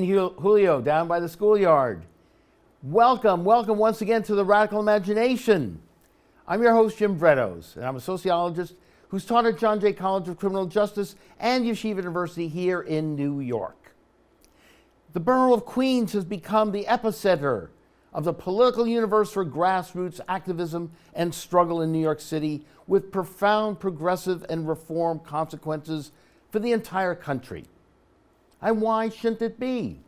and Julio down by the schoolyard. Welcome once again to the Radical Imagination. I'm your host, Jim Vrettos, and I'm a sociologist who's taught at John Jay College of Criminal Justice and Yeshiva University here in New York. The borough of Queens has become the epicenter of the political universe for grassroots activism and struggle in New York City, with profound progressive and reform consequences for the entire country. And why shouldn't it be?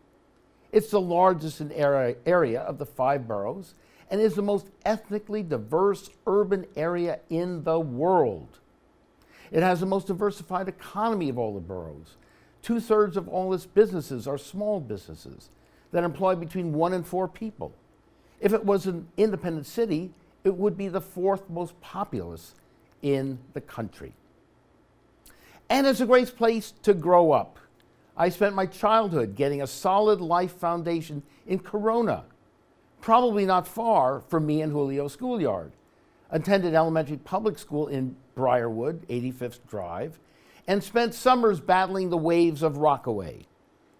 It's the largest area of the 5 boroughs and is the most ethnically diverse urban area in the world. It has the most diversified economy of all the boroughs. 2/3 of all its businesses are small businesses that employ between 1 and 4 people. If it was an independent city, it would be the 4th most populous in the country. And it's a great place to grow up. I spent my childhood getting a solid life foundation in Corona, probably not far from me and Julio's schoolyard. Attended elementary public school in Briarwood, 85th Drive, and spent summers battling the waves of Rockaway,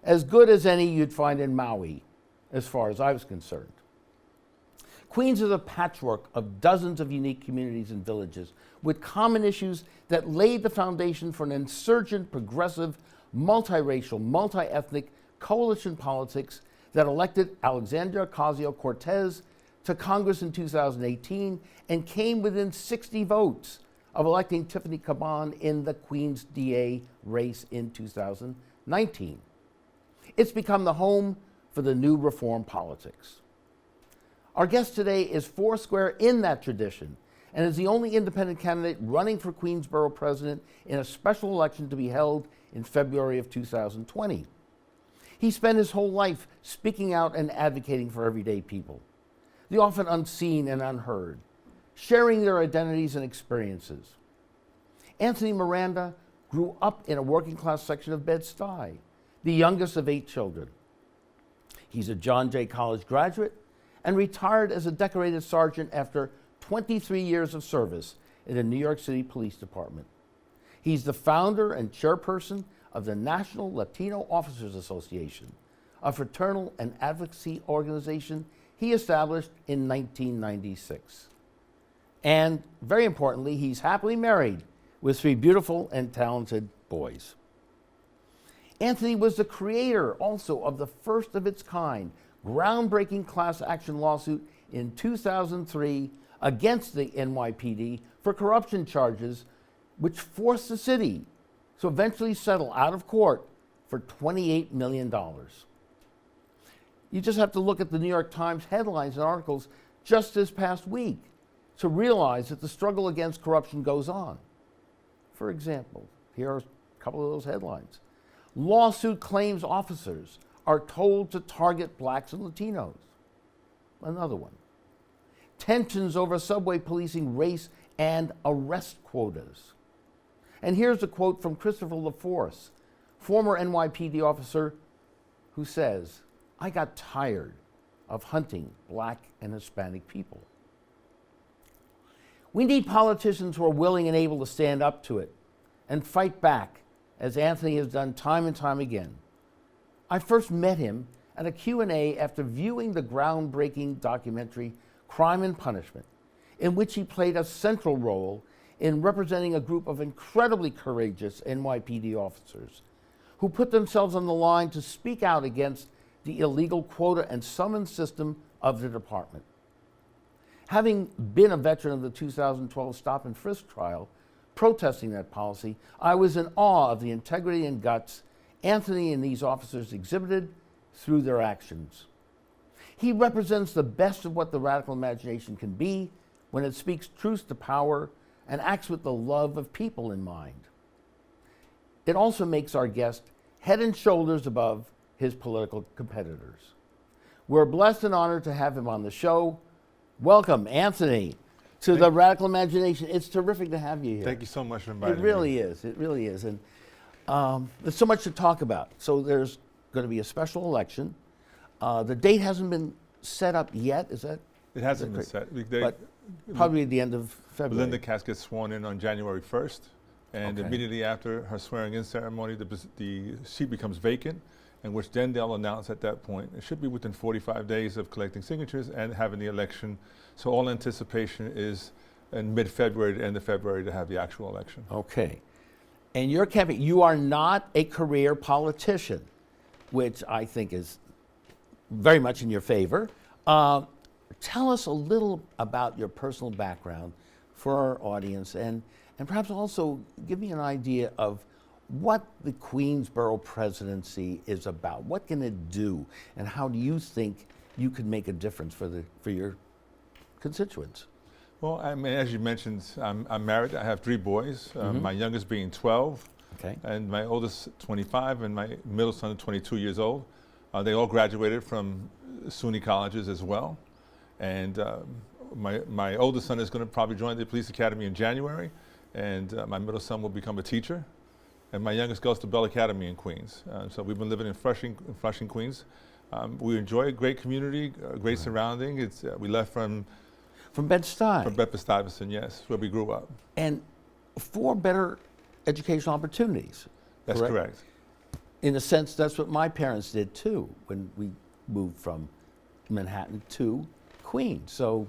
as good as any you'd find in Maui, as far as I was concerned. Queens is a patchwork of dozens of unique communities and villages with common issues that laid the foundation for an insurgent, progressive, multiracial, multi-ethnic coalition politics that elected Alexandria Ocasio-Cortez to Congress in 2018 and came within 60 votes of electing Tiffany Caban in the Queens DA race in 2019. It's become the home for the new reform politics. Our guest today is foursquare in that tradition and is the only independent candidate running for Queens Borough President in a special election to be held in February of 2020. He spent his whole life speaking out and advocating for everyday people, the often unseen and unheard, sharing their identities and experiences. Anthony Miranda grew up in a working class section of Bed-Stuy, the youngest of 8 children. He's a John Jay College graduate and retired as a decorated sergeant after 23 years of service in the New York City Police Department. He's the founder and chairperson of the National Latino Officers Association, a fraternal and advocacy organization he established in 1996. And very importantly, he's happily married with 3 beautiful and talented boys. Anthony was the creator also of the first of its kind groundbreaking class action lawsuit in 2003 against the NYPD for corruption charges, which forced the city to eventually settle out of court for $28 million. You just have to look at the New York Times headlines and articles just this past week to realize that the struggle against corruption goes on. For example, here are a couple of those headlines. Lawsuit claims officers are told to target blacks and Latinos. Another one. Tensions over subway policing race and arrest quotas. And here's a quote from Christopher LaForce, former NYPD officer, who says, "I got tired of hunting black and Hispanic people." We need politicians who are willing and able to stand up to it and fight back, as Anthony has done time and time again. I first met him at a Q&A after viewing the groundbreaking documentary Crime and Punishment, in which he played a central role in representing a group of incredibly courageous NYPD officers who put themselves on the line to speak out against the illegal quota and summons system of the department. Having been a veteran of the 2012 stop and frisk trial, protesting that policy, I was in awe of the integrity and guts Anthony and these officers exhibited through their actions. He represents the best of what the radical imagination can be when it speaks truth to power and acts with the love of people in mind. It also makes our guest head and shoulders above his political competitors. We're blessed and honored to have him on the show. Welcome, Anthony, to the Radical Imagination. It's terrific to have you here. Thank you so much for inviting me. It really is. It really is. And there's so much to talk about. So there's going to be a special election. The date hasn't been set up yet, is that? It hasn't been set. But probably at the end of February. Linda Cass gets sworn in on January 1st, and immediately after her swearing in ceremony, the seat becomes vacant, in which then they'll announce at that point. It should be within 45 days of collecting signatures and having the election. So all anticipation is in mid-February to end of February to have the actual election. Okay. And your campaign, you are not a career politician, which I think is very much in your favor. Tell us a little about your personal background for our audience, and perhaps also give me an idea of what the Queens Borough Presidency is about. What can it do, and how do you think you could make a difference for your constituents? Well, I mean, as you mentioned, I'm married. I have 3 boys, my youngest being 12, Okay. and my oldest 25, and my middle son 22 years old. They all graduated from SUNY colleges as well. And my oldest son is going to probably join the police academy in January, and my middle son will become a teacher. And my youngest goes to Bell Academy in Queens. So we've been living in Flushing, Queens. We enjoy a great community, a great surrounding. We left from Bed-Stuy. From Bedford-Stuyvesant, yes, where we grew up. And for better educational opportunities. That's correct. In a sense, that's what my parents did too when we moved from Manhattan to Queens. So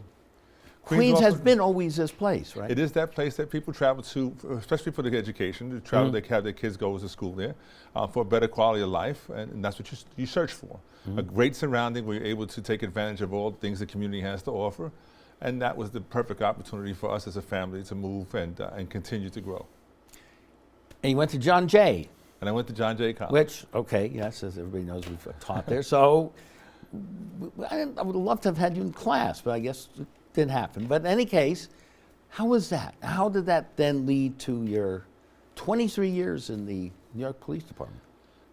Queens has been always this place, right? It is that place that people travel to, especially for their education. To travel, they have their kids go to school there for a better quality of life, and that's what you search for. A great surrounding where you're able to take advantage of all the things the community has to offer, and that was the perfect opportunity for us as a family to move and continue to grow. And you went to John Jay. And I went to John Jay College. Which, okay, yes, as everybody knows, we've taught there. So I would love to have had you in class, but I guess it didn't happen. But in any case, how was that? How did that then lead to your 23 years in the New York Police Department?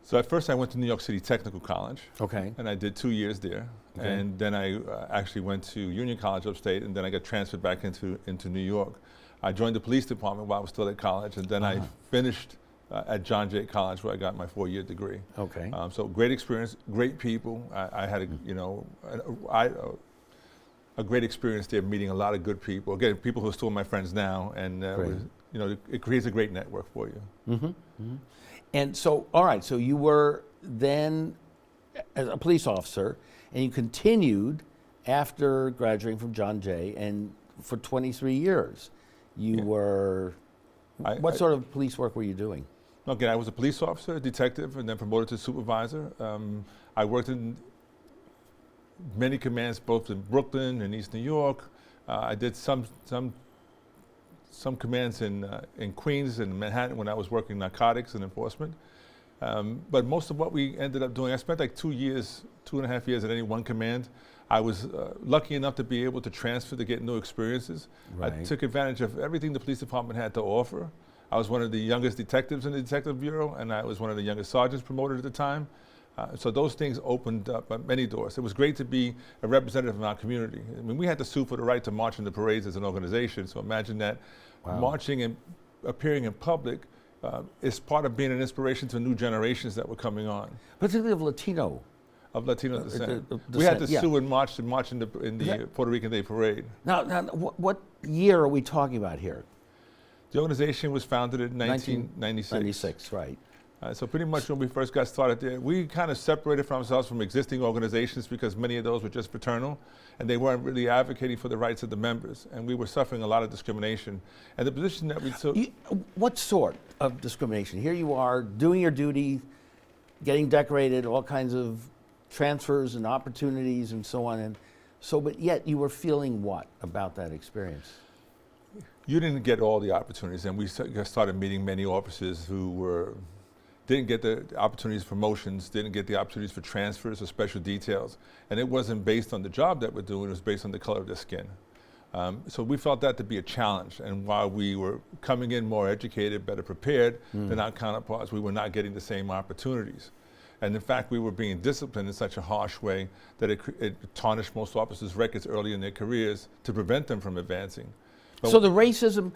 So at first I went to New York City Technical College. Okay. And I did 2 years there. Okay. And then I actually went to Union College upstate, and then I got transferred back into New York. I joined the police department while I was still at college, and then I finished at John Jay College, where I got my 4-year degree. Okay. So great experience, great people. I had a great experience there, meeting a lot of good people. Again, people who are still my friends now, and it creates a great network for you. And so, all right, so you were then a police officer, and you continued after graduating from John Jay, and for 23 years, you were. What sort of police work were you doing? Again, I was a police officer, a detective, and then promoted to supervisor. I worked in many commands, both in Brooklyn and East New York. I did some commands in Queens and Manhattan when I was working narcotics and enforcement. But most of what we ended up doing, I spent like 2.5 years at any one command. I was lucky enough to be able to transfer to get new experiences. Right. I took advantage of everything the police department had to offer. I was one of the youngest detectives in the detective bureau, and I was one of the youngest sergeants promoted at the time. So those things opened up many doors. It was great to be a representative of our community. I mean, we had to sue for the right to march in the parades as an organization. So imagine that. Wow. Marching and appearing in public is part of being an inspiration to new generations that were coming on. Particularly of Latino descent. We had to sue and march in the Puerto Rican Day Parade. Now, what year are we talking about here? The organization was founded in 1996. 96, right. So pretty much when we first got started there, we kind of separated from ourselves from existing organizations because many of those were just fraternal, and they weren't really advocating for the rights of the members, and we were suffering a lot of discrimination. And the position that we took... What sort of discrimination? Here you are doing your duty, getting decorated, all kinds of transfers and opportunities and so on, and so, but yet you were feeling what about that experience? You didn't get all the opportunities, and we started meeting many officers who didn't get the opportunities for promotions, didn't get the opportunities for transfers or special details, and it wasn't based on the job that we're doing, it was based on the color of their skin. So we felt that to be a challenge, and while we were coming in more educated, better prepared than our counterparts, we were not getting the same opportunities. And in fact, we were being disciplined in such a harsh way that it tarnished most officers' records early in their careers to prevent them from advancing. So the racism,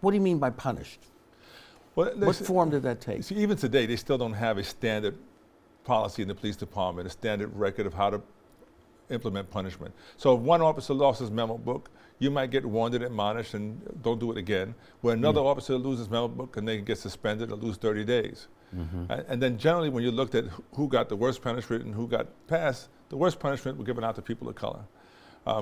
what do you mean by punished? Well, what form did that take? See, even today, they still don't have a standard policy in the police department, a standard record of how to implement punishment. So if one officer lost his memo book, you might get warned and admonished and don't do it again. Where another officer loses memo book and they get suspended or lose 30 days. And then generally when you looked at who got the worst punishment and who got passed, the worst punishment were given out to people of color.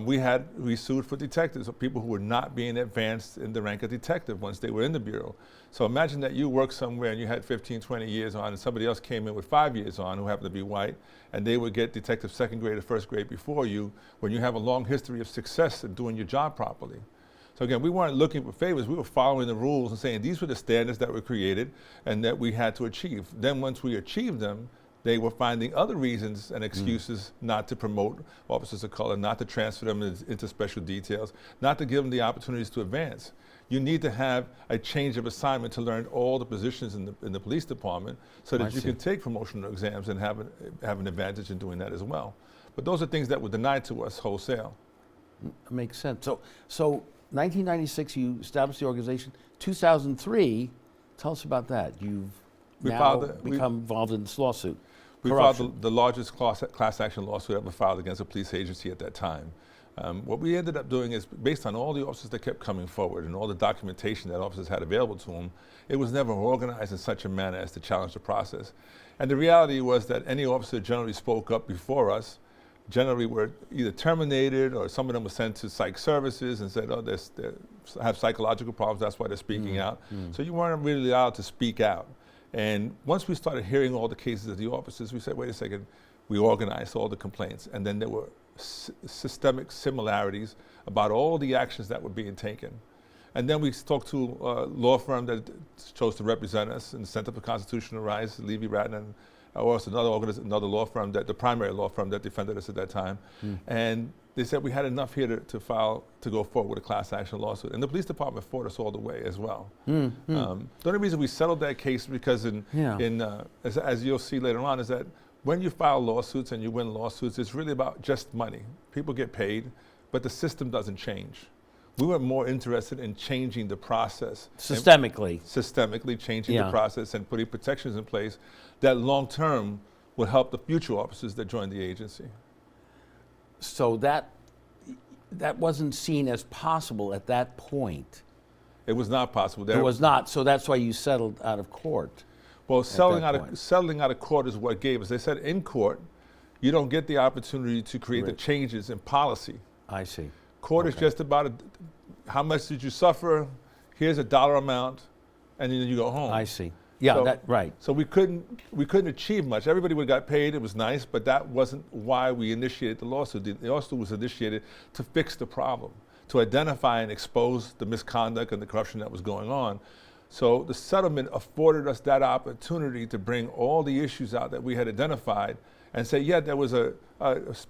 We sued for detectives, or people who were not being advanced in the rank of detective once they were in the Bureau. So imagine that you worked somewhere and you had 15, 20 years on, and somebody else came in with 5 years on who happened to be white, and they would get detective second grade or first grade before you when you have a long history of success in doing your job properly. So again, we weren't looking for favors, we were following the rules and saying these were the standards that were created and that we had to achieve. Then once we achieved them, they were finding other reasons and excuses not to promote officers of color, not to transfer them into special details, not to give them the opportunities to advance. You need to have a change of assignment to learn all the positions in the police department so that you can take promotional exams and have an advantage in doing that as well. But those are things that were denied to us wholesale. Makes sense. So 1996, you established the organization. 2003, tell us about that. You've become involved in this lawsuit. We filed the largest class action lawsuit ever filed against a police agency at that time. What we ended up doing is, based on all the officers that kept coming forward and all the documentation that officers had available to them, it was never organized in such a manner as to challenge the process. And the reality was that any officer generally spoke up before us, generally were either terminated or some of them were sent to psych services and said, oh, they have psychological problems, that's why they're speaking out. So you weren't really allowed to speak out. And once we started hearing all the cases of the officers, we said, wait a second, we organized all the complaints, and then there were systemic similarities about all the actions that were being taken. And then we talked to a law firm that chose to represent us in the Center for Constitutional Rights, Levy Ratner, and also another law firm, the primary law firm that defended us at that time. And they said we had enough here to go forward with a class action lawsuit. And the police department fought us all the way as well. The only reason we settled that case because as you'll see later on, is that when you file lawsuits and you win lawsuits, it's really about just money. People get paid, but the system doesn't change. We were more interested in changing the process. Systemically changing the process and putting protections in place that long term would help the future officers that join the agency. So that wasn't seen as possible at that point. It was not possible. It was not, so that's why you settled out of court. Well, settling out of court is what gave us. They said in court, you don't get the opportunity to create the changes in policy. I see. Court is just about how much did you suffer, here's a dollar amount, and then you go home. I see. Yeah, right. So we couldn't achieve much. Everybody would have got paid, it was nice, but that wasn't why we initiated the lawsuit. The lawsuit was initiated to fix the problem, to identify and expose the misconduct and the corruption that was going on. So the settlement afforded us that opportunity to bring all the issues out that we had identified and say, yeah, there was a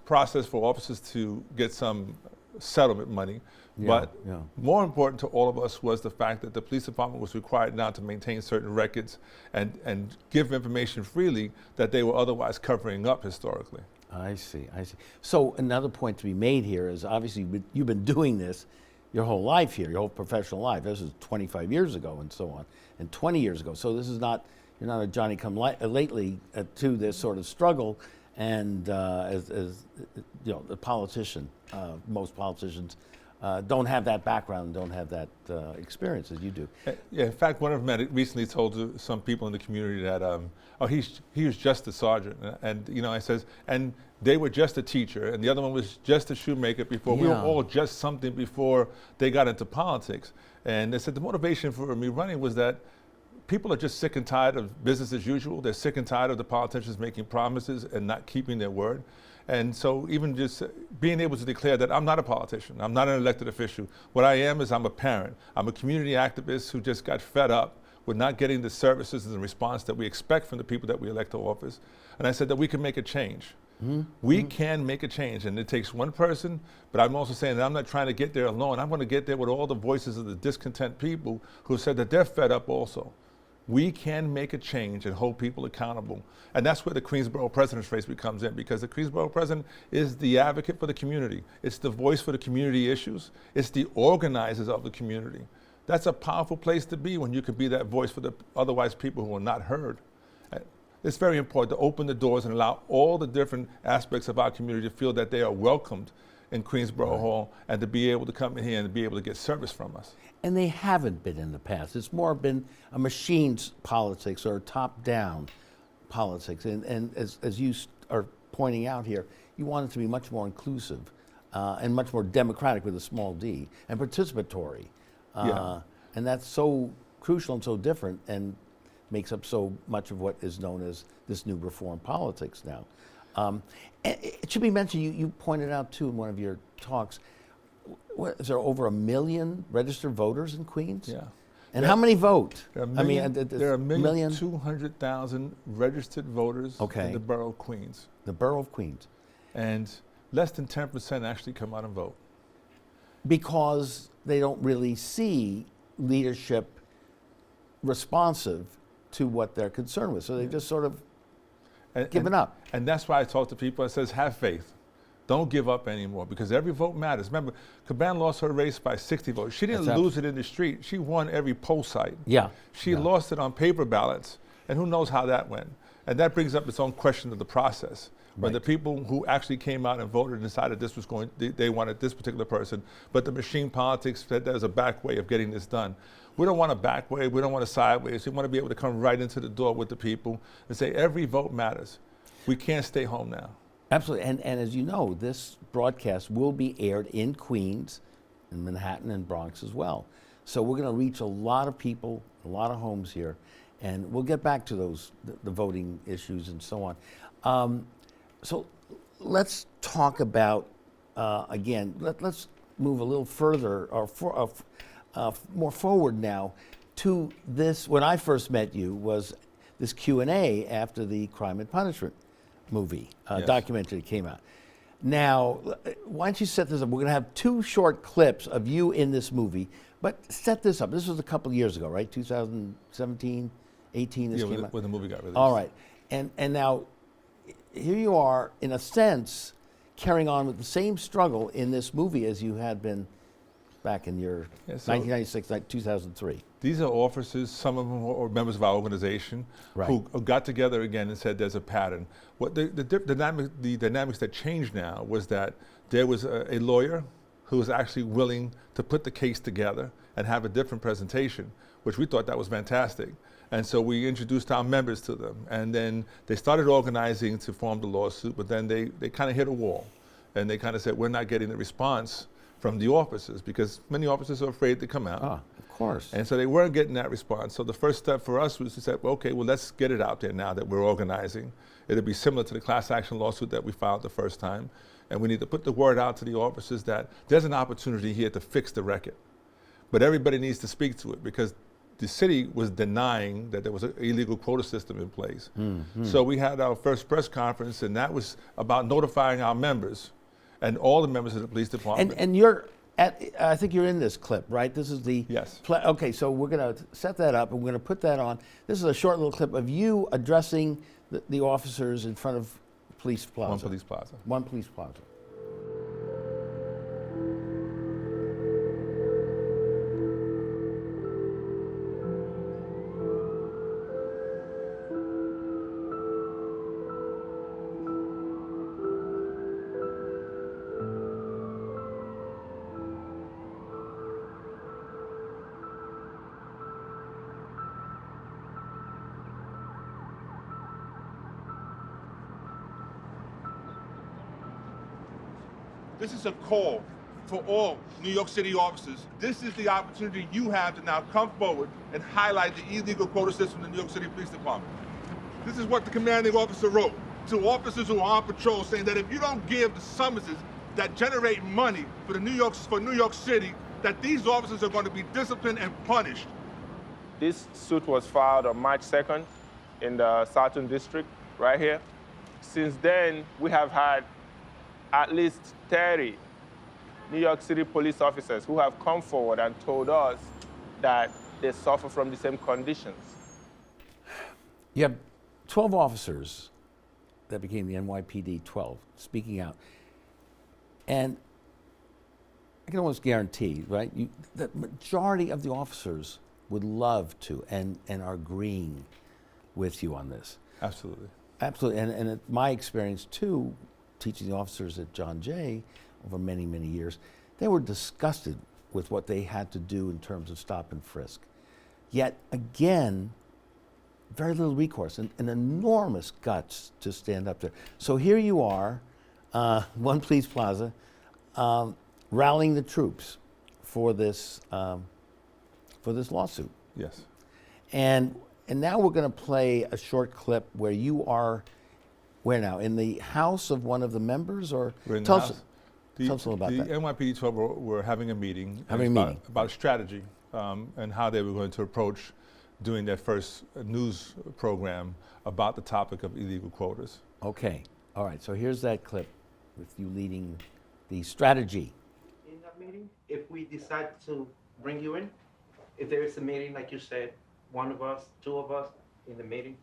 process for officers to get some settlement money, but more important to all of us was the fact that the police department was required now to maintain certain records and give information freely that they were otherwise covering up historically. I see. So another point to be made here is obviously you've been doing this your whole life here, your whole professional life. This is 25 years ago and so on, and 20 years ago. So this is not, you're not a Johnny-come-lately to this sort of struggle. And as you know, the politician, most politicians don't have that background, don't have that experience as you do. Yeah, in fact, one of them recently told some people in the community that, oh, he was just a sergeant, and you know, I says, and they were just a teacher, and the other one was just a shoemaker before. We were all just something before they got into politics. And they said the motivation for me running was that people are just sick and tired of business as usual. They're sick and tired of the politicians making promises and not keeping their word. And so even just being able to declare that I'm not a politician, I'm not an elected official. What I am is I'm a parent. I'm a community activist who just got fed up with not getting the services and the response that we expect from the people that we elect to office. And I said that we can make a change. We can make a change, and it takes one person, but I'm also saying that I'm not trying to get there alone. I'm going to get there with all the voices of the discontent people who said that they're fed up also. We can make a change and hold people accountable. And that's where the Queens Borough President's race comes in, because the Queens Borough President is the advocate for the community. It's the voice for the community issues. It's the organizers of the community. That's a powerful place to be when you can be that voice for the otherwise people who are not heard. It's very important to open the doors and allow all the different aspects of our community to feel that they are welcomed in Queens Borough Hall, and to be able to come in here and to be able to get service from us. And they haven't been in the past. It's more been a machines politics or top-down politics. And as you are pointing out here, you want it to be much more inclusive and much more democratic with a small d, and participatory. And that's so crucial and so different and makes up so much of what is known as this new reform politics now. It should be mentioned, you pointed out too in one of your talks, is there over 1 million registered voters in Queens? Yeah. And how many vote? There are 1,200,000 registered voters Okay. in the borough of Queens. The borough of Queens. And less than 10% actually come out and vote. Because they don't really see leadership responsive to what they're concerned with. So they've just sort of given up. And that's why I talk to people. It says, have faith. Don't give up anymore, because every vote matters. Remember, Caban lost her race by 60 votes. She didn't lose it in the street. She won every poll site. Yeah. She lost it on paper ballots, and who knows how that went. And that brings up its own question of the process. When the people who actually came out and voted and decided this was they wanted this particular person, but the machine politics said there's a back way of getting this done. We don't want a back way, we don't want a sideways. We want to be able to come right into the door with the people and say every vote matters. We can't stay home now. Absolutely. And as you know, this broadcast will be aired in Queens, in Manhattan, and Bronx as well. So we're going to reach a lot of people, a lot of homes here, and we'll get back to those, the voting issues and so on. So let's talk about, again, let's move a little further or more forward now to this. When I first met you was this Q&A after the Crime and Punishment movie, documentary came out. Now, why don't you set this up? We're going to have 2 short clips of you in this movie, but set this up. This was a couple of years ago, right? 2017, 18, this came out? When the movie got released. All right. And now, here you are, in a sense, carrying on with the same struggle in this movie as you had been back in your 1996, 2003. These are officers, some of them are members of our organization, who got together again and said there's a pattern. What the dynamics that changed now was that there was a lawyer who was actually willing to put the case together and have a different presentation, which we thought that was fantastic. And so we introduced our members to them. And then they started organizing to form the lawsuit, but then they kind of hit a wall. And they kind of said, we're not getting the response from the officers, because many officers are afraid to come out. Of course. And so they weren't getting that response. So the first step for us was to say, well, okay, well, let's get it out there now that we're organizing. It'll be similar to the class action lawsuit that we filed the first time. And we need to put the word out to the officers that there's an opportunity here to fix the record. But everybody needs to speak to it, because the city was denying that there was an illegal quota system in place. So we had our first press conference, and that was about notifying our members and all the members of the police department. And you're at, I think you're in this clip, right? This is the... Yes. Okay, so we're going to set that up, and we're going to put that on. This is a short little clip of you addressing the officers in front of Police Plaza. One Police Plaza. One Police Plaza. This is a call for all New York City officers. This is the opportunity you have to now come forward and highlight the illegal quota system in the New York City Police Department. This is what the commanding officer wrote to officers who are on patrol, saying that if you don't give the summonses that generate money for New York City, that these officers are going to be disciplined and punished. This suit was filed on March 2nd in the Southern District, right here. Since then, we have had at least 30 New York City police officers who have come forward and told us that they suffer from the same conditions. You have 12 officers that became the NYPD 12 speaking out. And I can almost guarantee, right, the majority of the officers would love to and are agreeing with you on this. Absolutely. Absolutely. And my experience, too, teaching the officers at John Jay over many, many years. They were disgusted with what they had to do in terms of stop and frisk. Yet again, very little recourse and enormous guts to stand up there. So here you are, One Police Plaza, rallying the troops for this lawsuit. Yes. And now we're going to play a short clip where you are, where now? In the house of one of the members, or We're in the tell house. us a little about that. The NYPD 12 were having a meeting. About strategy and how they were going to approach doing their first news program about the topic of illegal quotas. Okay, all right. So here's that clip with you leading the strategy. In that meeting, if we decide to bring you in, if there is a meeting, like you said, one of us, two of us in the meeting.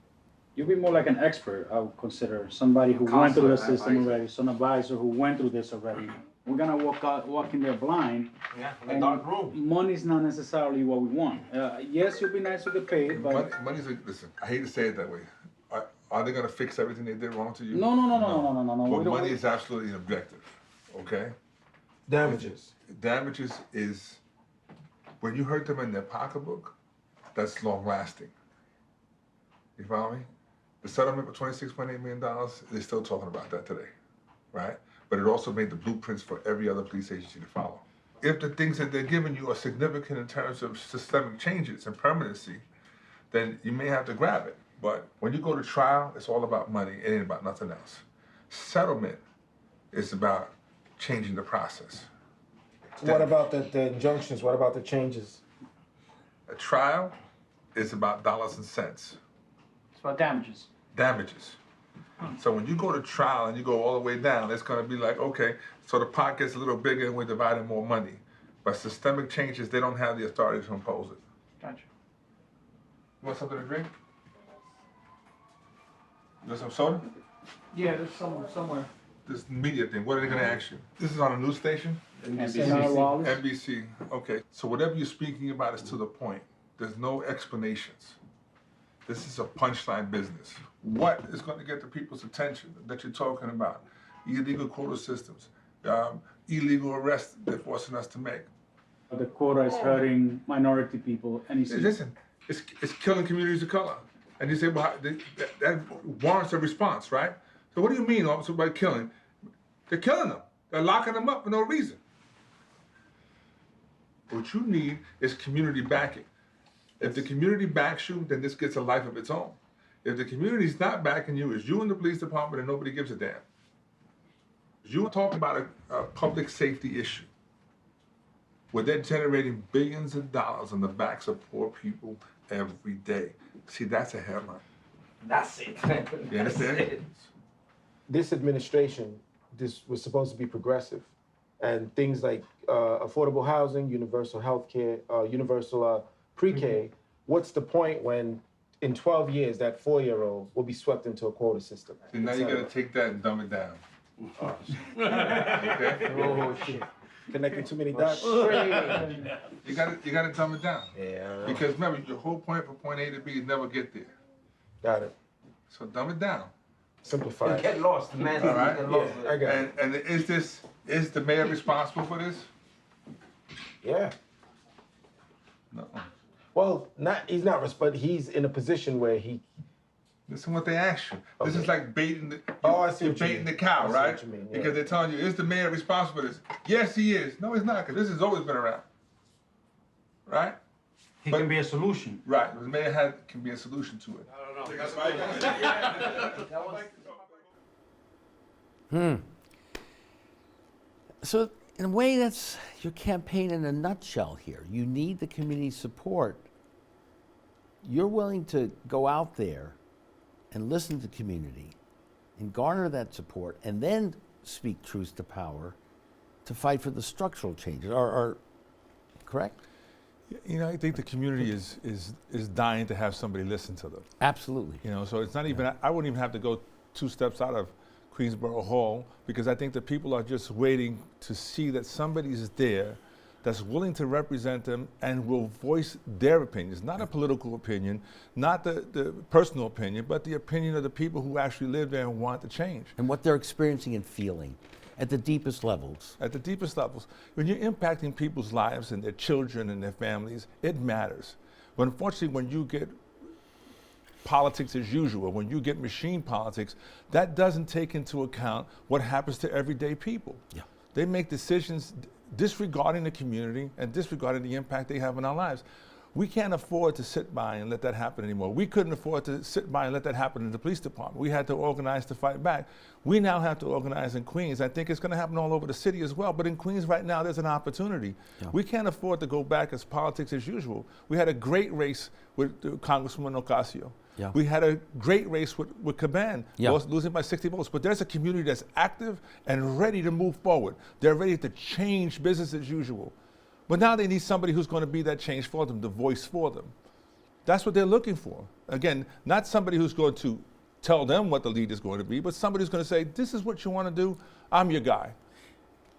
You'd be more like an expert, I would consider, somebody who went through the system already, some advisor who went through this already. We're gonna walk in there blind. Yeah, in a dark room. Money's not necessarily what we want. Yes, you'll be nice to get paid, but Money's listen, I hate to say it that way. Are they going to fix everything they did wrong to you? no. But We don't- money is absolutely an objective, okay? Damages. Damages is, when you hurt them in their pocketbook, that's long lasting. You follow me? The settlement for $26.8 million, they're still talking about that today, right? But it also made the blueprints for every other police agency to follow. If the things that they're giving you are significant in terms of systemic changes and permanency, then you may have to grab it. But when you go to trial, it's all about money. It ain't about nothing else. Settlement is about changing the process. What about the injunctions? What about the changes? A trial is about dollars and cents. It's about damages. Damages. So when you go to trial and you go all the way down, it's going to be like, okay, so the pot gets a little bigger and we're dividing more money. But systemic changes, they don't have the authority to impose it. Gotcha. You want something to drink? You want some soda? Yeah, there's somewhere. This media thing, what are they going to ask you? This is on a news station? NBC. Okay. So whatever you're speaking about is to the point. There's no explanations. This is a punchline business. What is going to get the people's attention that you're talking about? Illegal quota systems, illegal arrests they're forcing us to make. The quota is hurting minority people, and Listen, it's killing communities of color. And you say, well, that warrants a response, right? So what do you mean, officer, by killing? They're killing them. They're locking them up for no reason. What you need is community backing. If the community backs you, then this gets a life of its own. If the community's not backing you, it's you and the police department and nobody gives a damn. You're talking about a public safety issue where they're generating billions of dollars on the backs of poor people every day. See, that's a headline. That's it. You understand? This administration, this was supposed to be progressive, and things like affordable housing, universal health care, universal pre-K. What's the point when in 12 years that 4-year-old will be swept into a quota system? See, now you gotta take that and dumb it down. Oh, Okay? oh shit. Connecting too many dots. You gotta dumb it down. Yeah. Because remember, your whole point from point A to B is never get there. Got it. So dumb it down. Simplify. You get lost, man. All right. You get lost. I got it. And is the mayor responsible for this? Yeah. No. Well, he's not, but he's in a position where he. Listen what they ask you. This is like baiting the I see you're what you baiting mean. the cow, I see right? what you mean, yeah. Because they're telling you, is the mayor responsible for this? Yes, he is. No, he's not, because this has always been around. Right? He can be a solution. Right. The mayor can be a solution to it. So in a way, that's your campaign in a nutshell here. You need the community support. You're willing to go out there and listen to the community and garner that support and then speak truth to power to fight for the structural changes. Correct? You know, I think the community is dying to have somebody listen to them. Absolutely. You know, so it's not even, I wouldn't even have to go 2 steps out of Queens Borough Hall, because I think that people are just waiting to see that somebody's there that's willing to represent them and will voice their opinions, not a political opinion, not the personal opinion, but the opinion of the people who actually live there and want to change. And what they're experiencing and feeling. at the deepest levels. At the deepest levels. When you're impacting people's lives and their children and their families, it matters. But unfortunately, when you get politics as usual, when you get machine politics, that doesn't take into account what happens to everyday people. Yeah. They make decisions disregarding the community and disregarding the impact they have in our lives. We can't afford to sit by and let that happen anymore. We couldn't afford to sit by and let that happen in the police department. We had to organize to fight back. We now have to organize in Queens. I think it's going to happen all over the city as well, but in Queens right now there's an opportunity. Yeah. We can't afford to go back as politics as usual. We had a great race with Congresswoman Ocasio. Yeah. We had a great race with Caban, Yeah. losing by 60 votes. But there's a community that's active and ready to move forward. They're ready to change business as usual. But now they need somebody who's going to be that change for them, the voice for them. That's what they're looking for. Again, not somebody who's going to tell them what the lead is going to be, but somebody who's going to say, this is what you want to do, I'm your guy.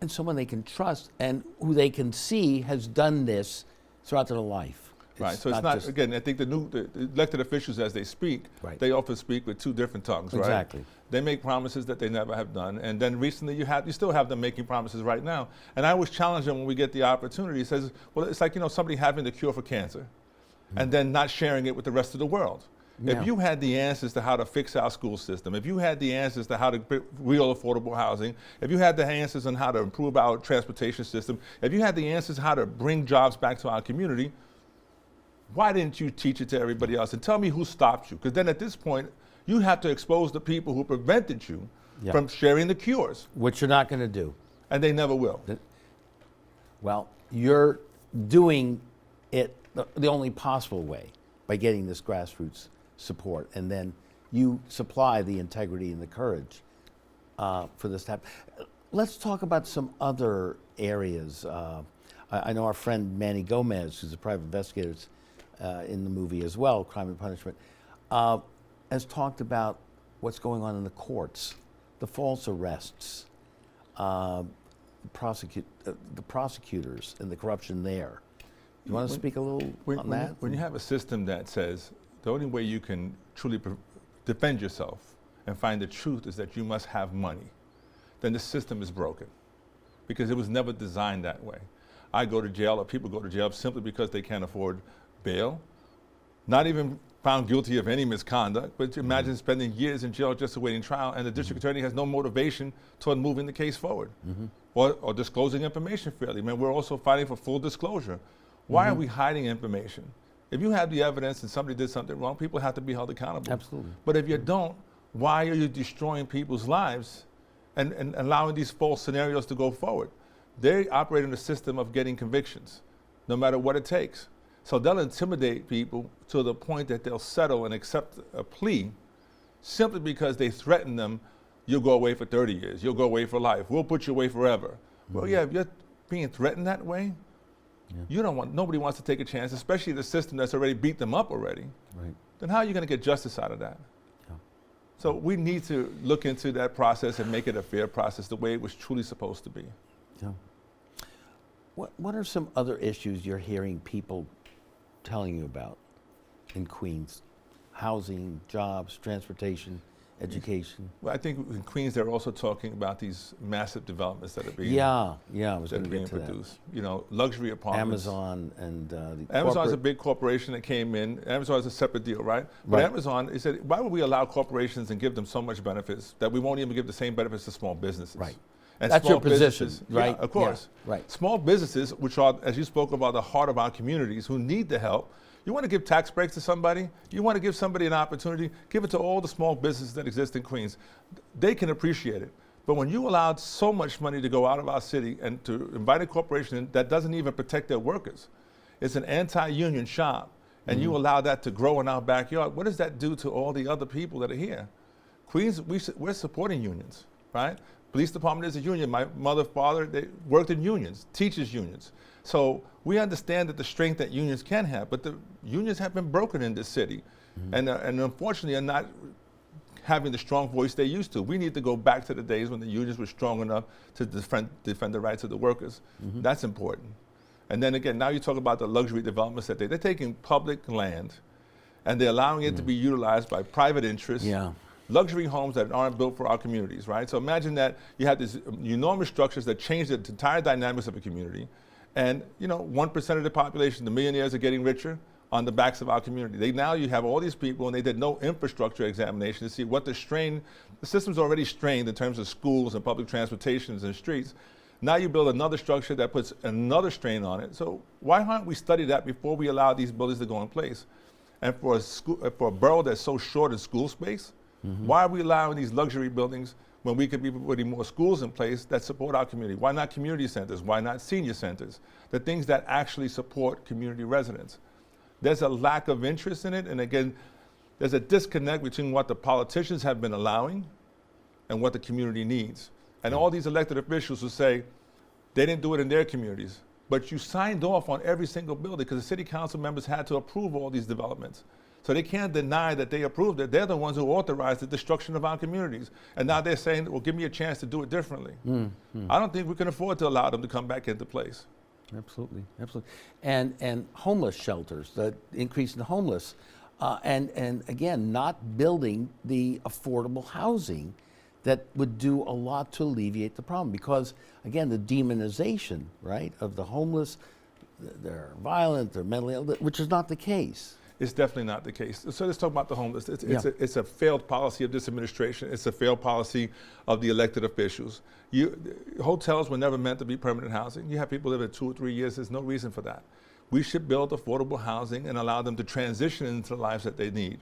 And someone they can trust and who they can see has done this throughout their life. Right, so it's not just, again, I think the elected officials, as they speak, Right. they often speak with two different tongues, right? Exactly. They make promises that they never have done, and then recently you still have them making promises right now. And I always challenge them when we get the opportunity. It says, well, it's like, somebody having the cure for cancer, and then not sharing it with the rest of the world. Yeah. If you had the answers to how to fix our school system, if you had the answers to how to build real affordable housing, if you had the answers on how to improve our transportation system, if you had the answers how to bring jobs back to our community, why didn't you teach it to everybody else? And tell me who stopped you. Because then at this point, you have to expose the people who prevented you Yeah. from sharing the cures. which you're not going to do. And they never will. Well, you're doing it the only possible way by getting this grassroots support, and then you supply the integrity and the courage for this to happen. Let's talk about some other areas. I know our friend Manny Gomez, who's a private investigator in the movie as well, Crime and Punishment, has talked about what's going on in the courts, the false arrests, the prosecutors and the corruption there. You want to speak a little on that? When you have a system that says the only way you can truly defend yourself and find the truth is that you must have money, then the system is broken because it was never designed that way. I go to jail, or people go to jail simply because they can't afford bail, not even found guilty of any misconduct, but imagine spending years in jail just awaiting trial, and the district attorney has no motivation toward moving the case forward or disclosing information fairly. I mean, we're also fighting for full disclosure. Why are we hiding information? If you have the evidence and somebody did something wrong, people have to be held accountable. Absolutely. But if you don't, why are you destroying people's lives and allowing these false scenarios to go forward? They operate in a system of getting convictions, no matter what it takes. So they'll intimidate people to the point that they'll settle and accept a plea simply because they threaten them, you'll go away for 30 years, you'll go away for life, we'll put you away forever. Well, yeah, if you're being threatened that way, nobody wants to take a chance, especially the system that's already beat them up already. Right. Then how are you going to get justice out of that? Yeah. So we need to look into that process and make it a fair process the way it was truly supposed to be. Yeah. What are some other issues you're hearing people telling you about in Queens? Housing, jobs, transportation, education? Well, I think in Queens they're also talking about these massive developments that are being I was that going are to being get to that. produced. Luxury apartments. Amazon and the Amazon's a corporate- big corporation that came in. Amazon is a separate deal, right? But Right. Amazon, they said, why would we allow corporations and give them so much benefits that we won't even give the same benefits to small businesses? Right. And That's small your position, businesses- right? Yeah, of course. Yeah, right. Small businesses, which are, as you spoke about, the heart of our communities who need the help. You want to give tax breaks to somebody? You want to give somebody an opportunity? Give it to all the small businesses that exist in Queens. They can appreciate it. But when you allowed so much money to go out of our city and to invite a corporation in that doesn't even protect their workers, it's an anti-union shop, and you allow that to grow in our backyard, what does that do to all the other people that are here? Queens, we're supporting unions, right? Police department is a union. My mother, father, they worked in unions, teachers unions. So we understand that the strength that unions can have, but the unions have been broken in this city, and unfortunately are not having the strong voice they used to. We need to go back to the days when the unions were strong enough to defend the rights of the workers. That's important. And then again, now you talk about the luxury developments that they're taking public land, and they're allowing it to be utilized by private interests. Yeah. luxury homes that aren't built for our communities, right? So imagine that you have these enormous structures that change the entire dynamics of a community, and 1% of the population, the millionaires, are getting richer on the backs of our community. Now you have all these people, and they did no infrastructure examination to see what the system's already strained in terms of schools and public transportations and streets. Now you build another structure that puts another strain on it. So why aren't we study that before we allow these buildings to go in place? And for a borough that's so short in school space, why are we allowing these luxury buildings when we could be putting more schools in place that support our community? Why not community centers? Why not senior centers? The things that actually support community residents. There's a lack of interest in it, and again, there's a disconnect between what the politicians have been allowing and what the community needs. And all these elected officials will say they didn't do it in their communities, but you signed off on every single building because the city council members had to approve all these developments. So they can't deny that they approved it. They're the ones who authorized the destruction of our communities. And now they're saying, well, give me a chance to do it differently. I don't think we can afford to allow them to come back into place. Absolutely, absolutely. And homeless shelters, the increase in homeless, and again, not building the affordable housing that would do a lot to alleviate the problem. Because again, the demonization, right, of the homeless, they're violent, they're mentally ill, which is not the case. It's definitely not the case. So let's talk about the homeless. It's a failed policy of this administration. It's a failed policy of the elected officials. Hotels were never meant to be permanent housing. You have people live in 2 or 3 years. There's no reason for that. We should build affordable housing and allow them to transition into the lives that they need.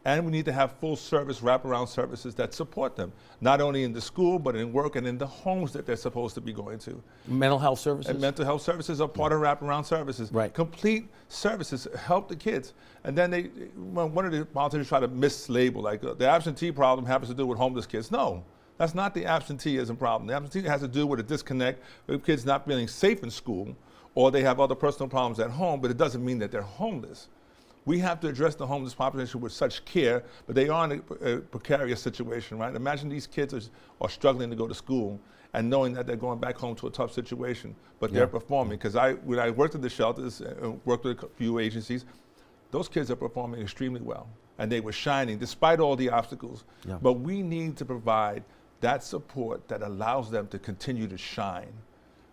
And we need to have full service, wraparound services that support them, not only in the school, but in work and in the homes that they're supposed to be going to. Mental health services? And mental health services are part of wraparound services. Right. Complete services help the kids. And then one of the politicians try to mislabel, like the absentee problem happens to do with homeless kids. No, that's not the absenteeism problem. The absentee has to do with a disconnect with kids not feeling safe in school, or they have other personal problems at home, but it doesn't mean that they're homeless. We have to address the homeless population with such care, but they are in a precarious situation, right? Imagine these kids are struggling to go to school and knowing that they're going back home to a tough situation, but they're performing. Because when I worked at the shelters and worked with a few agencies, those kids are performing extremely well, and they were shining despite all the obstacles. Yeah. But we need to provide that support that allows them to continue to shine.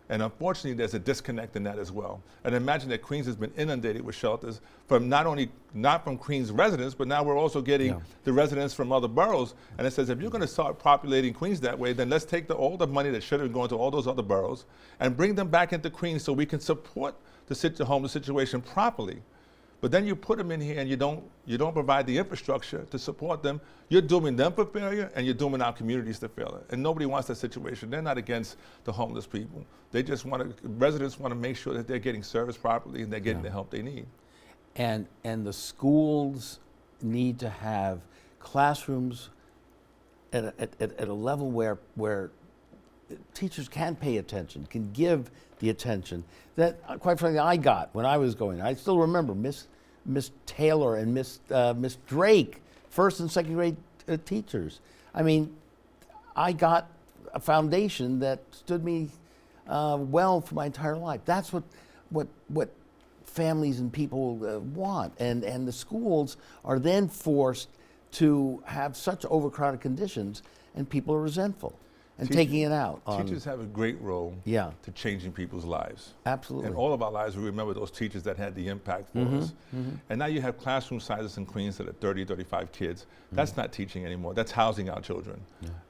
And unfortunately, there's a disconnect in that as well. And imagine that Queens has been inundated with shelters from not from Queens residents, but now we're also getting the residents from other boroughs. And it says, if you're going to start populating Queens that way, then let's take all the money that should have been going to all those other boroughs and bring them back into Queens so we can support the homeless situation properly. But then you put them in here and you don't provide the infrastructure to support them. You're dooming them for failure, and you're dooming our communities to failure. And nobody wants that situation. They're not against the homeless people. They just residents want to make sure that they're getting service properly and they're getting the help they need. And the schools need to have classrooms at a level where teachers can pay attention, can give the attention that, quite frankly, I got when I was going. I still remember Miss Taylor and Miss Drake, first and second grade teachers. I mean, I got a foundation that stood me well for my entire life. That's what families and people want, and the schools are then forced to have such overcrowded conditions, and people are resentful and taking it out on teachers have a great role to changing people's lives. Absolutely. In all of our lives, we remember those teachers that had the impact for us. And now you have classroom sizes in Queens that are 30, 35 kids. That's not teaching anymore. That's housing our children.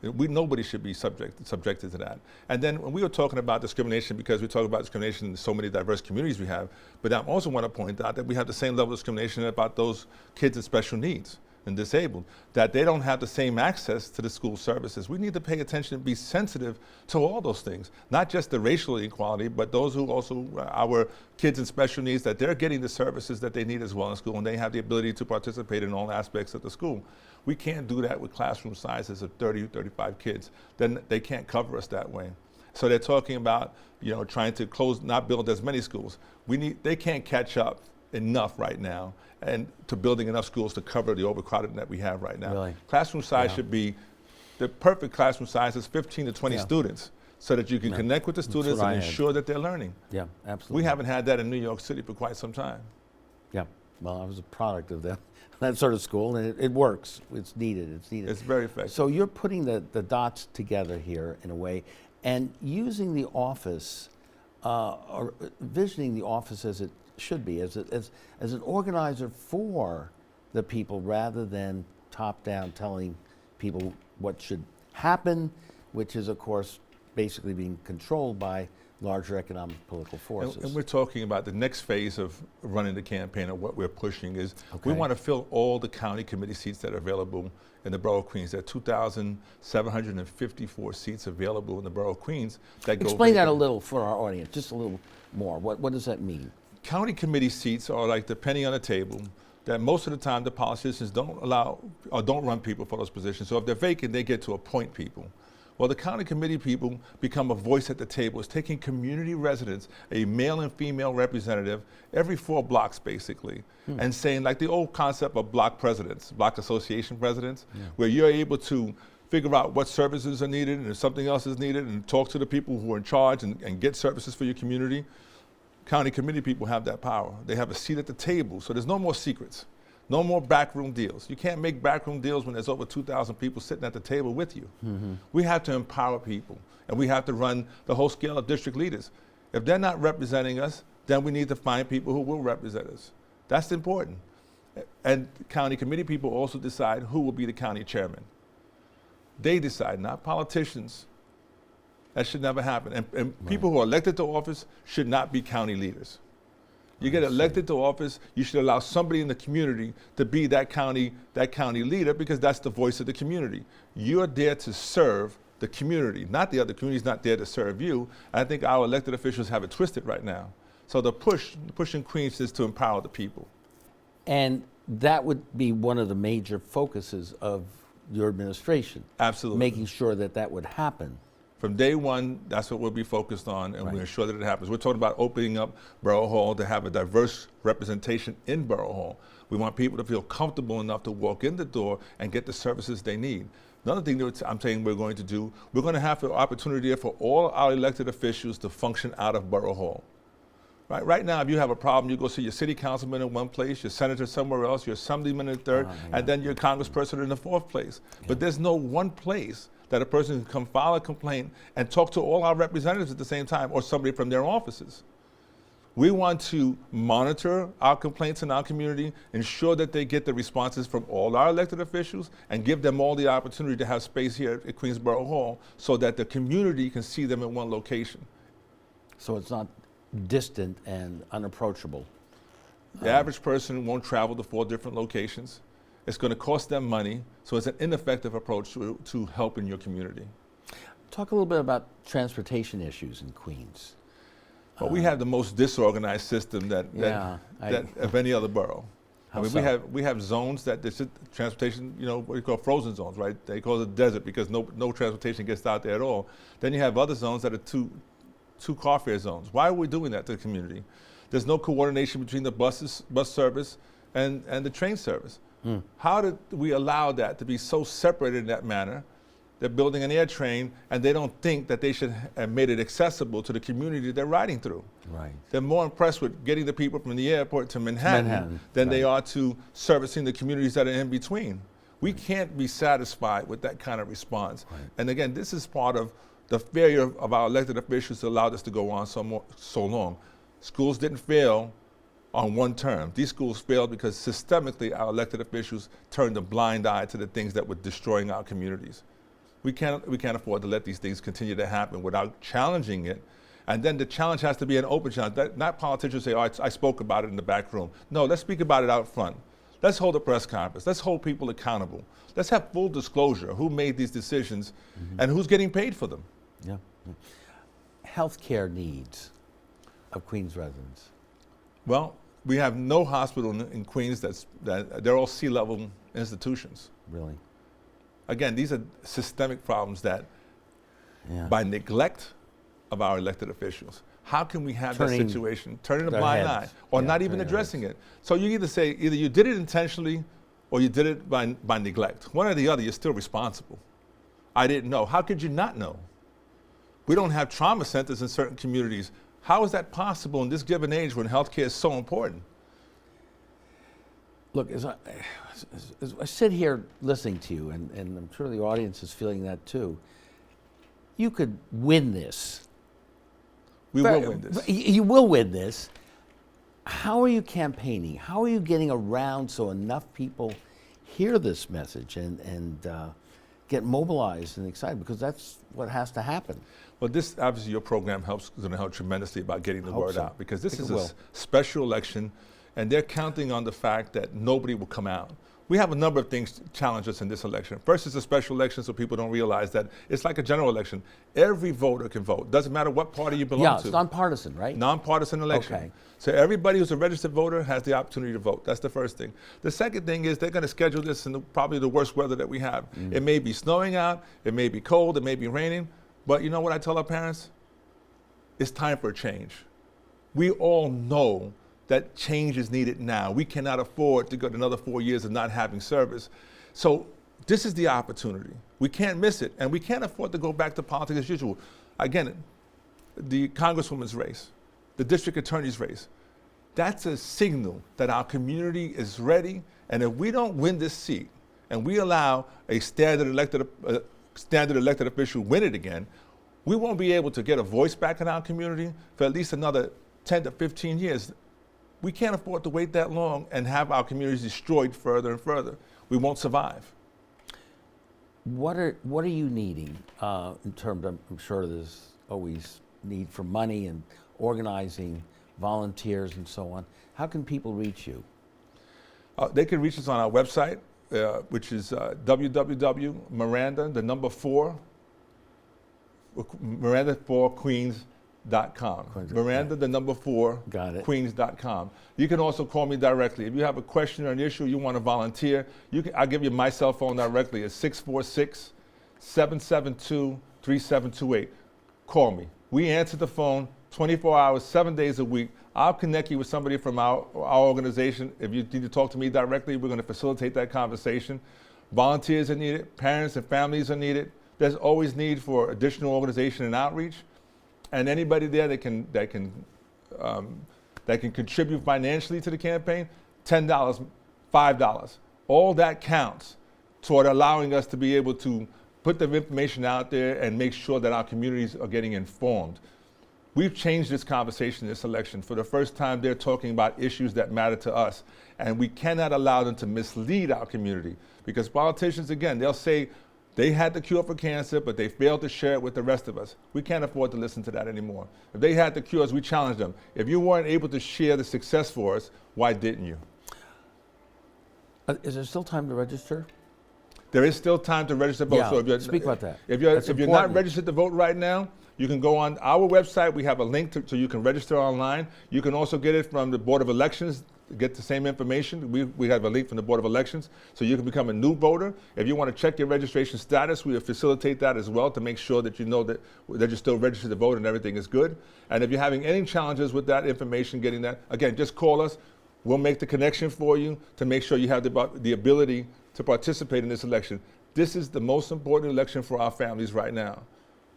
Nobody should be subjected to that. And then when we were talking about discrimination, because we talk about discrimination in so many diverse communities we have, but I also want to point out that we have the same level of discrimination about those kids with special needs and disabled, that they don't have the same access to the school services. We need to pay attention and be sensitive to all those things, not just the racial inequality, but those who also, our kids in special needs, that they're getting the services that they need as well in school, and they have the ability to participate in all aspects of the school. We can't do that with classroom sizes of 30, 35 kids. Then they can't cover us that way. So they're talking about, trying to not build as many schools. They can't catch up enough right now and to building enough schools to cover the overcrowding that we have right now. Really? Classroom size should be, the perfect classroom size is 15 to 20 students, so that you can connect with the students and ensure that they're learning. Yeah, absolutely. We haven't had that in New York City for quite some time. Yeah. Well, I was a product of that sort of school, and it works. It's needed. It's needed. It's very effective. So you're putting the dots together here in a way, and using the office, or visioning the office as it should be, as an organizer for the people rather than top down telling people what should happen, which is of course basically being controlled by larger economic political forces. And we're talking about the next phase of running the campaign, and what we're pushing is we Okay. want to fill all the county committee seats that are available in the borough of Queens. There are 2,754 seats available in the borough of Queens that go Explain that a vacant. little for our audience, just a little more. What does that mean? County committee seats are like the penny on the table that most of the time the politicians don't allow or don't run people for those positions. So if they're vacant, they get to appoint people. Well, the county committee people become a voice at the table. It's taking community residents, a male and female representative, every 4 blocks basically, and saying, like the old concept of block presidents, block association presidents, where you're able to figure out what services are needed and if something else is needed and talk to the people who are in charge and get services for your community. County committee people have that power. They have a seat at the table, so there's no more secrets. No more backroom deals. You can't make backroom deals when there's over 2,000 people sitting at the table with you. We have to empower people, and we have to run the whole scale of district leaders. If they're not representing us, then we need to find people who will represent us. That's important. And county committee people also decide who will be the county chairman. They decide, not politicians. That should never happen. And people who are elected to office should not be county leaders. You get elected to office, you should allow somebody in the community to be that county leader, because that's the voice of the community. You're there to serve the community, not the other community's not there to serve you. I think our elected officials have it twisted right now. So the push in Queens is to empower the people. And that would be one of the major focuses of your administration. Absolutely. Making sure that would happen. From day one, that's what we'll be focused on, and Right. we'll ensure that it happens. We're talking about opening up Borough Hall to have a diverse representation in Borough Hall. We want people to feel comfortable enough to walk in the door and get the services they need. Another thing that I'm saying we're going to do, we're going to have the opportunity there for all our elected officials to function out of Borough Hall. Right now, if you have a problem, you go see your city councilman in one place, your senator somewhere else, your assemblyman in the third, and then your congressperson in the 4th place. But there's no one place that a person can come file a complaint and talk to all our representatives at the same time, or somebody from their offices. We want to monitor our complaints in our community, ensure that they get the responses from all our elected officials, and give them all the opportunity to have space here at Queens Borough Hall so that the community can see them in one location. So it's not distant and unapproachable. The average person won't travel to 4 different locations. It's going to cost them money, so it's an ineffective approach to helping your community. Talk a little bit about transportation issues in Queens. Well, we have the most disorganized system that of any other borough. How I mean, so? we have zones that this transportation, what you call frozen zones, right? They call it desert because no transportation gets out there at all. Then you have other zones that are two car fare zones. Why are we doing that to the community? There's no coordination between the bus service and the train service. How did we allow that to be so separated in that manner? They're building an air train, and they don't think that they should have made it accessible to the community they're riding through. Right. They're more impressed with getting the people from the airport to Manhattan than they are to servicing the communities that are in between. We can't be satisfied with that kind of response. Right. And again, this is part of the failure of our elected officials to allow this to go on so long. Schools didn't fail on one term. These schools failed because systemically our elected officials turned a blind eye to the things that were destroying our communities. We can't afford to let these things continue to happen without challenging it. And then the challenge has to be an open challenge. Not politicians say, oh, I spoke about it in the back room. No, let's speak about it out front. Let's hold a press conference. Let's hold people accountable. Let's have full disclosure who made these decisions and who's getting paid for them. Yeah. Healthcare needs of Queens residents. Well, we have no hospital in Queens they're all C-level institutions. Really? Again, these are systemic problems that by neglect of our elected officials, how can we have that situation, turning a blind eye, or not even addressing it? So you either you did it intentionally or you did it by neglect. One or the other, you're still responsible. I didn't know. How could you not know? We don't have trauma centers in certain communities. How is that possible in this given age when healthcare is so important? Look, as I sit here listening to you, and I'm sure the audience is feeling that too, you could win this. We will win this. You will win this. How are you campaigning? How are you getting around so enough people hear this message and get mobilized and excited? Because that's what has to happen. Well, this obviously your program is going to help tremendously about getting the word so. out, because this Think is it a will. special election, and they're counting on the fact that nobody will come out. We have a number of things to challenge us in this election. First, it's a special election, so people don't realize that it's like a general election. Every voter can vote. Doesn't matter what party you belong to. It's nonpartisan, right? Nonpartisan election. Okay. So everybody who's a registered voter has the opportunity to vote. That's the first thing. The second thing is they're going to schedule this in probably the worst weather that we have. It may be snowing out, it may be cold, it may be raining, but you know what I tell our parents? It's time for a change. We all know that change is needed now. We cannot afford to go another 4 years of not having service. So this is the opportunity. We can't miss it, and we can't afford to go back to politics as usual. Again, the Congresswoman's race, the district attorney's race, that's a signal that our community is ready, and if we don't win this seat and we allow a standard elected official win it again, we won't be able to get a voice back in our community for at least another 10 to 15 years. We can't afford to wait that long and have our communities destroyed further and further. We won't survive. What are you needing in terms of, I'm sure there's always need for money and organizing volunteers and so on. How can people reach you? They can reach us on our website, which is Miranda4Queens.com. Miranda, 4, Got it. Queens.com. You can also call me directly. If you have a question or an issue, you want to volunteer, I'll give you my cell phone directly. It's 646-772-3728. Call me. We answer the phone 24 hours, 7 days a week. I'll connect you with somebody from our organization. If you need to talk to me directly, we're going to facilitate that conversation. Volunteers are needed. Parents and families are needed. There's always need for additional organization and outreach. And anybody there that can contribute financially to the campaign, $10, $5, all that counts toward allowing us to be able to put the information out there and make sure that our communities are getting informed. We've changed this conversation this election. For the first time, they're talking about issues that matter to us, and we cannot allow them to mislead our community, because politicians, again, they'll say, they had the cure for cancer, but they failed to share it with the rest of us. We can't afford to listen to that anymore. If they had the cures, we challenged them. If you weren't able to share the success for us, why didn't you? Is there still time to register? There is still time to register to vote. Yeah, So if speak about that. If you're That's not important. registered to vote right now, you can go on our website. We have a link so you can register online. You can also get it from the Board of Elections. Get the same information. We have a link from the Board of Elections, so you can become a new voter. If you want to check your registration status, we will facilitate that as well to make sure that you know that you're still registered to vote and everything is good. And if you're having any challenges with that information, getting that, again, just call us. We'll make the connection for you to make sure you have the ability to participate in this election. This is the most important election for our families right now.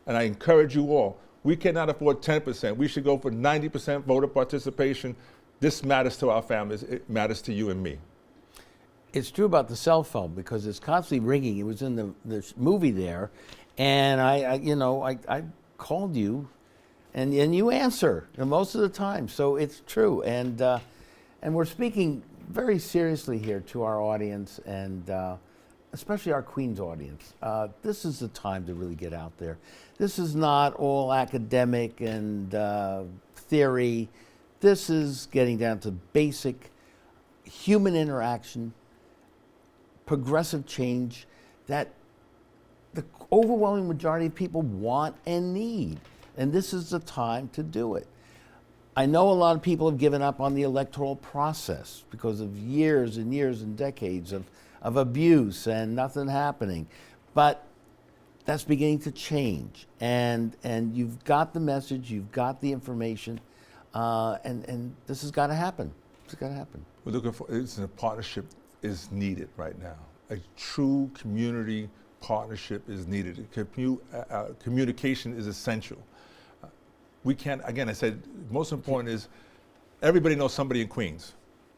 And I encourage you all, we cannot afford 10%. We should go for 90% voter participation. This matters to our families. It matters to you and me. It's true about the cell phone because it's constantly ringing. It was in the movie there, and I called you, and you answer most of the time. So it's true, and we're speaking very seriously here to our audience, and especially our Queens audience. This is the time to really get out there. This is not all academic and theory. This is getting down to basic human interaction, progressive change that the overwhelming majority of people want and need. And this is the time to do it. I know a lot of people have given up on the electoral process because of years and years and decades of abuse and nothing happening. But that's beginning to change. And you've got the message, you've got the information. And this has got to happen. It's got to happen. We're looking for, a partnership is needed right now. A true community partnership is needed. Communication is essential. We can't, again, I said, most important is everybody knows somebody in Queens.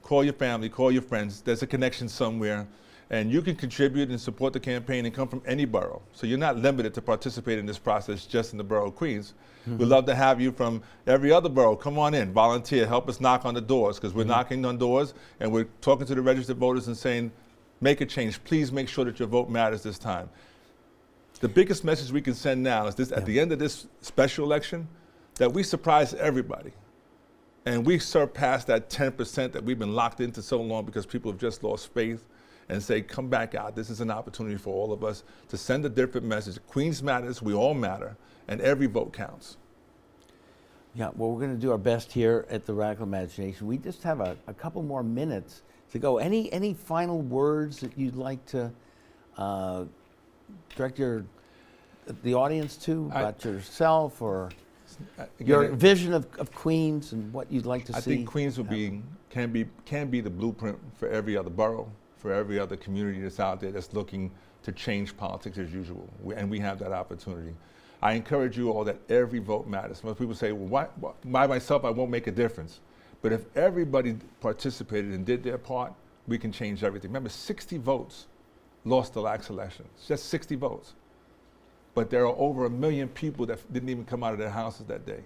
call your family, call your friends. There's a connection somewhere. And you can contribute and support the campaign and come from any borough. So you're not limited to participate in this process just in the borough of Queens. We'd love to have you from every other borough. Come on in, volunteer, help us knock on the doors, because we're knocking on doors and we're talking to the registered voters and saying, make a change. Please make sure that your vote matters this time. The biggest message we can send now is this: at the end of this special election, that we surprise everybody. And we surpass that 10% that we've been locked into so long because people have just lost faith, and say, come back out. This is an opportunity for all of us to send a different message. Queens matters, we all matter, and every vote counts. Yeah, well, we're going to do our best here at the Radical Imagination. We just have a couple more minutes to go. Any final words that you'd like to direct the audience to about yourself, or your vision of Queens and what you'd like to see? I think Queens can be the blueprint for every other borough, for every other community that's out there that's looking to change politics as usual, and we have that opportunity. I encourage you all that every vote matters. Most people say, well, by myself I won't make a difference. But if everybody participated and did their part, we can change everything. Remember, 60 votes lost the last election. It's just 60 votes. But there are over 1 million people that didn't even come out of their houses that day.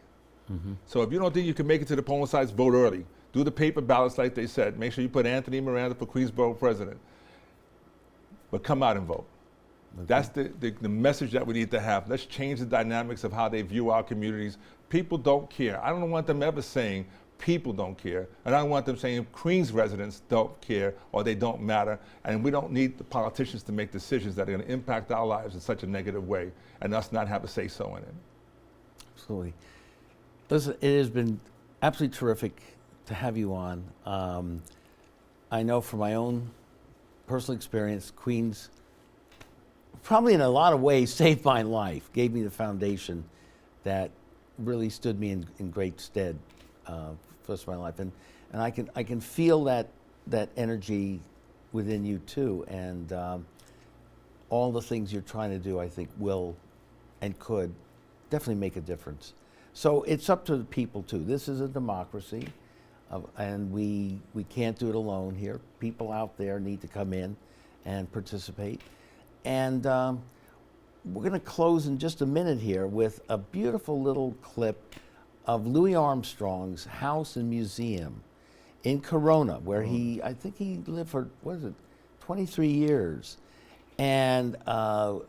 So if you don't think you can make it to the polling sites, vote early. Do the paper ballots like they said. Make sure you put Anthony Miranda for Queens Borough President. But come out and vote. Okay. That's the message that we need to have. Let's change the dynamics of how they view our communities. People don't care. I don't want them ever saying people don't care. And I don't want them saying Queens residents don't care or they don't matter. And we don't need the politicians to make decisions that are going to impact our lives in such a negative way and us not have a say-so in it. Absolutely. Listen, it has been absolutely terrific to have you on. I know from my own personal experience, Queens probably in a lot of ways saved my life, gave me the foundation that really stood me in great stead for the rest of my life. And I can feel that energy within you too. And all the things you're trying to do, I think, will and could definitely make a difference. So it's up to the people too. This is a democracy. And we can't do it alone here. People out there need to come in and participate. And we're going to close in just a minute here with a beautiful little clip of Louis Armstrong's house and museum in Corona, where I think he lived for, 23 years. And a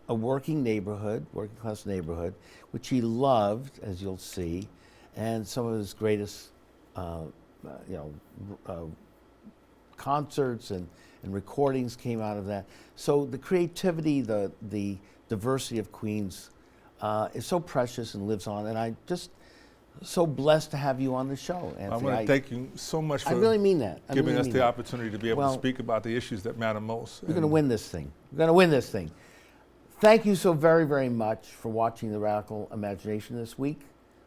working class neighborhood, which he loved, as you'll see, and some of his greatest concerts and recordings came out of that. So the creativity, the diversity of Queens is so precious and lives on. And I just so blessed to have you on the show, Anthony. I want to thank you so much for I really mean that. giving us the opportunity to be able to speak about the issues that matter most. We're going to win this thing. We're going to win this thing. Thank you so very, very much for watching The Radical Imagination this week.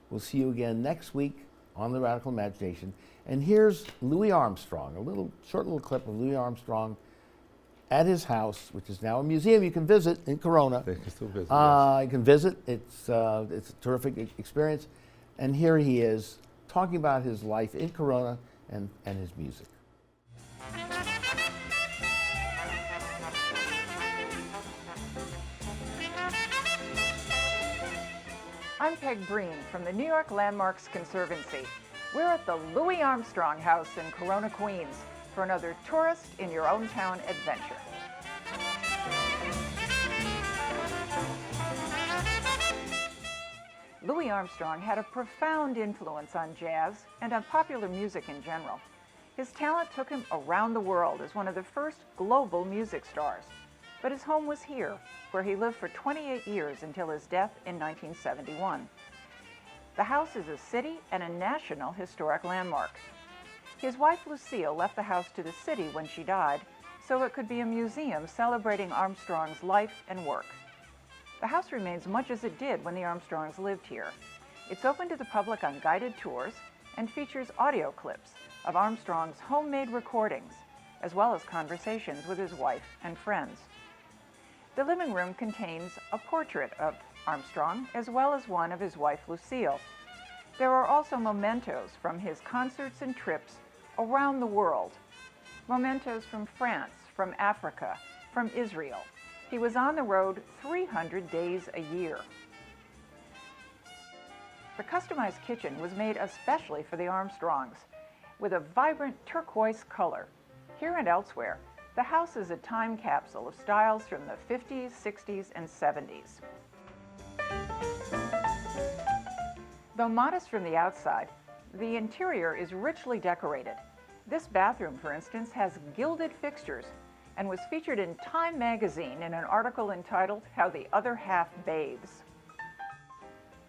We'll see you again next week on The Radical Imagination. And here's Louis Armstrong, a short little clip of Louis Armstrong at his house, which is now a museum you can visit in Corona. They can still visit. You can visit. It's a terrific experience. And here he is talking about his life in Corona and his music. I'm Peg Breen from the New York Landmarks Conservancy. We're at the Louis Armstrong House in Corona, Queens for another tourist in your own town adventure. Louis Armstrong had a profound influence on jazz and on popular music in general. His talent took him around the world as one of the first global music stars. But his home was here, where he lived for 28 years until his death in 1971. The house is a city and a national historic landmark. His wife Lucille left the house to the city when she died, so it could be a museum celebrating Armstrong's life and work. The house remains much as it did when the Armstrongs lived here. It's open to the public on guided tours and features audio clips of Armstrong's homemade recordings, as well as conversations with his wife and friends. The living room contains a portrait of Armstrong, as well as one of his wife, Lucille. There are also mementos from his concerts and trips around the world. Mementos from France, from Africa, from Israel. He was on the road 300 days a year. The customized kitchen was made especially for the Armstrongs, with a vibrant turquoise color. Here and elsewhere, the house is a time capsule of styles from the 50s, 60s, and 70s. Though modest from the outside, the interior is richly decorated. This bathroom, for instance, has gilded fixtures and was featured in Time magazine in an article entitled How the Other Half Bathes.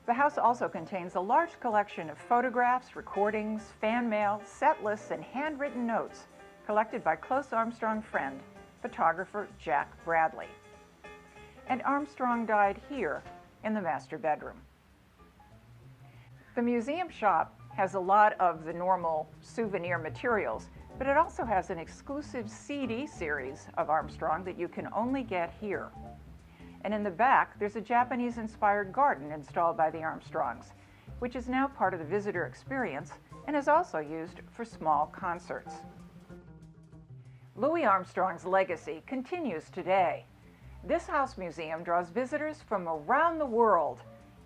The house also contains a large collection of photographs, recordings, fan mail, set lists, and handwritten notes collected by close Armstrong friend, photographer Jack Bradley. And Armstrong died here in the master bedroom. The museum shop has a lot of the normal souvenir materials, but it also has an exclusive CD series of Armstrong that you can only get here. And in the back, there's a Japanese-inspired garden installed by the Armstrongs, which is now part of the visitor experience and is also used for small concerts. Louis Armstrong's legacy continues today. This house museum draws visitors from around the world,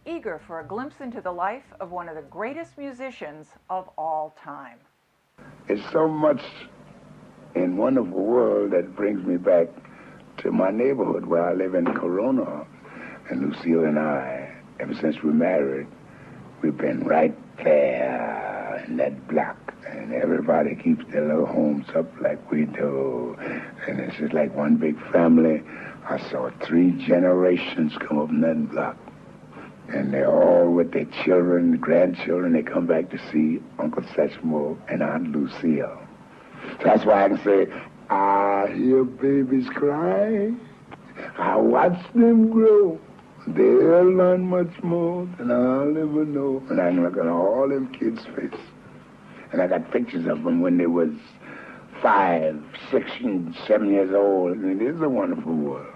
eager for a glimpse into the life of one of the greatest musicians of all time. It's so much in wonderful world that brings me back to my neighborhood where I live in Corona. And Lucille and I, ever since we married, we've been right there in that block. And everybody keeps their little homes up like we do. And it's just like one big family. I saw 3 generations come up in that block. And they're all with their children, grandchildren. They come back to see Uncle Satchmo and Aunt Lucille. So that's why I can say, I hear babies cry. I watch them grow. They'll learn much more than I'll ever know. And I can look at all them kids' faces. And I got pictures of them when they was 5, 6, and 7 years old. And it is a wonderful world.